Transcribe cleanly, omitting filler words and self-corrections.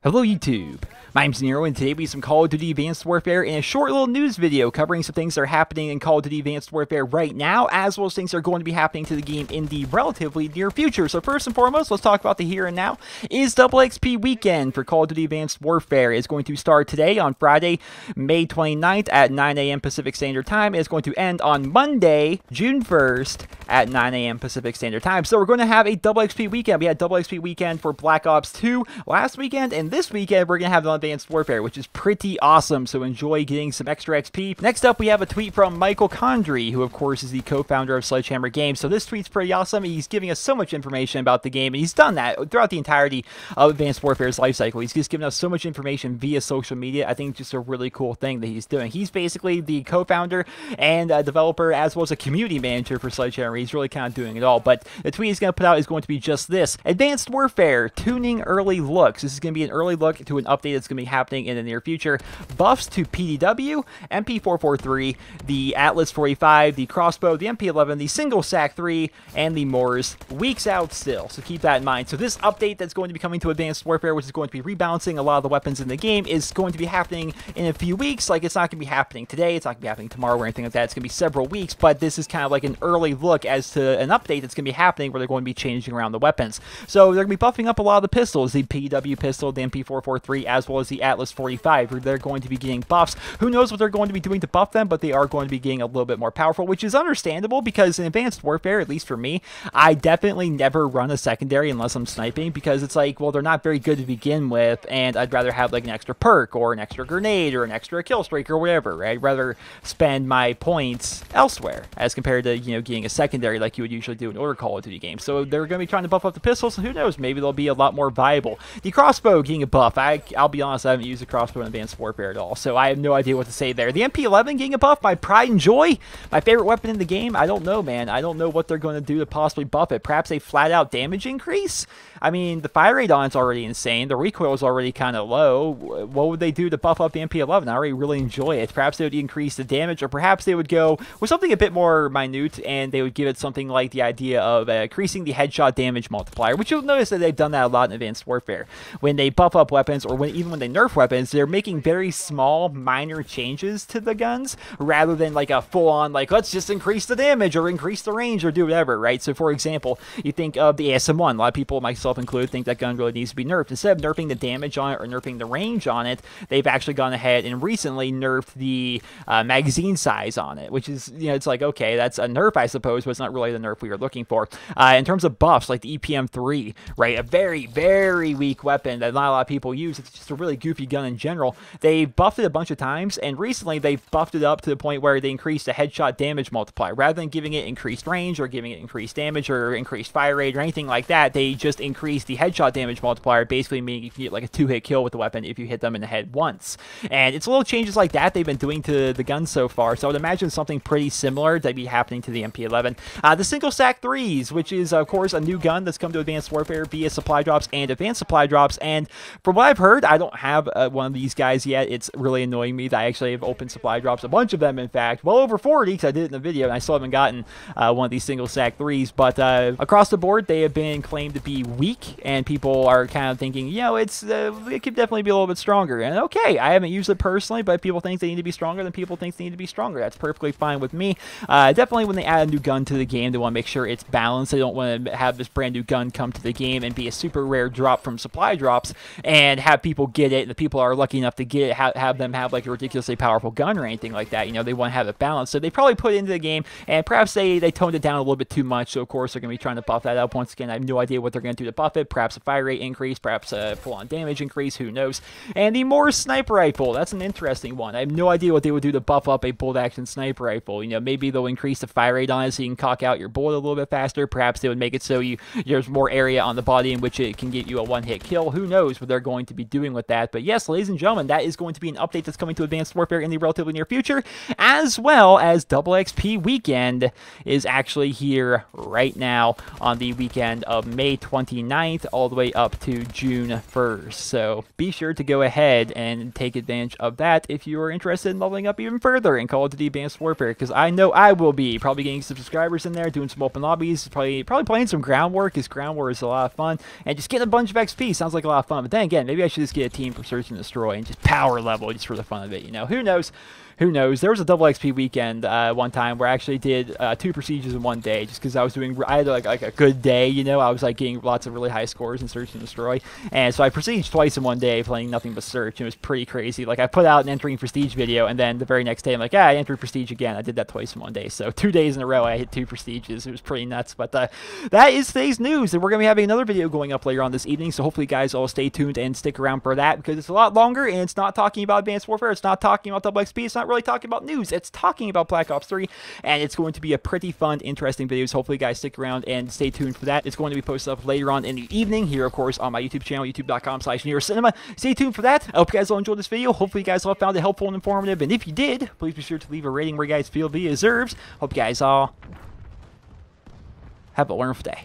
Hello YouTube, my name's Nero, and today we have some Call of Duty Advanced Warfare and a short little news video covering some things that are happening in Call of Duty Advanced Warfare right now, as well as things that are going to be happening to the game in the relatively near future. So first and foremost, let's talk about the here and now. Is Double XP weekend for Call of Duty Advanced Warfare is going to start today on Friday, May 29th at 9 a.m. Pacific Standard Time. It's going to end on Monday, June 1st at 9 a.m. Pacific Standard Time. So we're going to have a Double XP weekend. We had Double XP weekend for Black Ops 2 last weekend, and this weekend we're going to have the Advanced Warfare, which is pretty awesome, so enjoy getting some extra XP. Next up, we have a tweet from Michael Condrey, who of course is the co-founder of Sledgehammer Games. So this tweet's pretty awesome. He's giving us so much information about the game, and he's done that throughout the entirety of Advanced Warfare's lifecycle. He's just given us so much information via social media. I think it's just a really cool thing that he's doing. He's basically the co-founder and developer, as well as a community manager for Sledgehammer. He's really kind of doing it all, but the tweet he's going to put out is going to be just this: Advanced Warfare tuning early looks. This is going to be an early look to an update that's going to be happening in the near future. Buffs to PDW, MP443, the Atlas 45, the crossbow, the MP11, the single SAC 3, and the Moors. Weeks out still, so keep that in mind. So this update that's going to be coming to Advanced Warfare, which is going to be rebalancing a lot of the weapons in the game, is going to be happening in a few weeks. Like, it's not going to be happening today, it's not going to be happening tomorrow or anything like that. It's going to be several weeks, but this is kind of like an early look as to an update that's going to be happening where they're going to be changing around the weapons. So they're going to be buffing up a lot of the pistols, the PDW pistol, the MP443, as well as the Atlas 45, where they're going to be getting buffs. Who knows what they're going to be doing to buff them, but they are going to be getting a little bit more powerful, which is understandable because in Advanced Warfare, at least for me, I definitely never run a secondary unless I'm sniping, because it's like, well, they're not very good to begin with, and I'd rather have like an extra perk or an extra grenade or an extra kill streak or whatever, right? I'd rather spend my points elsewhere as compared to, you know, getting a secondary like you would usually do in other Call of Duty games. So they're going to be trying to buff up the pistols, so who knows, maybe they'll be a lot more viable. The crossbow getting a buff, I'll be honest, I haven't used a crossbow in Advanced Warfare at all, so I have no idea what to say there. The MP11 getting a buff, my pride and joy, my favorite weapon in the game. I don't know, man. I don't know what they're going to do to possibly buff it. Perhaps a flat-out damage increase? I mean, the fire rate on it's already insane. The recoil is already kind of low. What would they do to buff up the MP11? I already really enjoy it. Perhaps they would increase the damage, or perhaps they would go with something a bit more minute, and they would give it something like the idea of increasing the headshot damage multiplier, which you'll notice that they've done that a lot in Advanced Warfare. When they buff up weapons, or even when they nerf weapons, they're making very small, minor changes to the guns, rather than like a full-on, like, let's just increase the damage, or increase the range, or do whatever, right? So, for example, you think of the ASM-1. A lot of people, myself included, think that gun really needs to be nerfed. Instead of nerfing the damage on it, or nerfing the range on it, they've actually gone ahead and recently nerfed the magazine size on it, which is, you know, it's like, okay, that's a nerf, I suppose, but it's not really the nerf we were looking for. In terms of buffs, like the EPM3, right, a very, very weak weapon that not a lot of people use. It's just a really goofy gun in general. They buffed it a bunch of times, and recently they've buffed it up to the point where they increased the headshot damage multiplier. Rather than giving it increased range, or giving it increased damage, or increased fire rate, or anything like that, they just increased the headshot damage multiplier, basically meaning you can get like a 2-hit kill with the weapon if you hit them in the head once. And it's little changes like that they've been doing to the gun so far, so I would imagine something pretty similar that'd be happening to the MP11. The single SAC 3s, which is of course a new gun that's come to Advanced Warfare via supply drops and advanced supply drops, and from what I've heard, I don't have one of these guys yet. It's really annoying me that I actually have opened supply drops, a bunch of them in fact, well over 40, because I did it in the video, and I still haven't gotten one of these single SAC 3s, but across the board, they have been claimed to be weak, and people are kind of thinking, you know, it could definitely be a little bit stronger, and okay, I haven't used it personally, but people think they need to be stronger, then people think they need to be stronger. That's perfectly fine with me. Definitely when they add a new gun to the game, they want to make sure it's balanced. They don't want to have this brand new gun come to the game and be a super rare drop from supply drops and have people get it, and the people are lucky enough to get it, have them have like a ridiculously powerful gun or anything like that. You know, they want to have it balanced, so they probably put it into the game, and perhaps they toned it down a little bit too much, so of course they're going to be trying to buff that up. Once again, I have no idea what they're going to do to buff it. Perhaps a fire rate increase, perhaps a full-on damage increase, who knows. And the Moors sniper rifle, that's an interesting one. I have no idea what they would do to buff up a bolt-action sniper rifle. You know, maybe they'll increase the fire rate on it so you can cock out your bullet a little bit faster. Perhaps they would make it so there's more area on the body in which it can get you a one-hit kill. Who knows what they're going to be doing with that. But yes, ladies and gentlemen, that is going to be an update that's coming to Advanced Warfare in the relatively near future, as well as Double XP Weekend is actually here right now on the weekend of May 29th all the way up to June 1st. So be sure to go ahead and take advantage of that if you are interested in leveling up even further in Call of Duty Advanced Warfare, because I know I will be. Probably getting some subscribers in there, doing some open lobbies, probably playing some ground war, because ground war is a lot of fun, and just getting a bunch of XP sounds like a lot of fun. But then again, maybe I should just get a team for Search and Destroy and just power level just for the fun of it, you know? Who knows? Who knows? There was a double XP weekend one time where I actually did 2 procedures in one day, just because I had like a good day, you know. I was like getting lots of really high scores in Search and Destroy, and so I prestiged twice in one day playing nothing but Search, and it was pretty crazy. Like, I put out an entering prestige video, and then the very next day I'm like, I entered prestige again. I did that twice in one day, so 2 days in a row I hit 2 prestiges. It was pretty nuts. But that is today's news, and we're gonna be having another video going up later on this evening, so hopefully you guys all stay tuned and stick around for that, because it's a lot longer, and it's not talking about Advanced Warfare, it's not talking about double XP, it's not really talking about news. It's talking about Black Ops 3, and it's going to be a pretty fun, interesting video. So hopefully you guys stick around and stay tuned for that. It's going to be posted up later on in the evening here, of course, on my YouTube channel, youtube.com/NeroCinema. Stay tuned for that. I hope you guys all enjoyed this video. Hopefully you guys all found it helpful and informative, and if you did, please be sure to leave a rating where you guys feel it deserves. Hope you guys all have a wonderful day.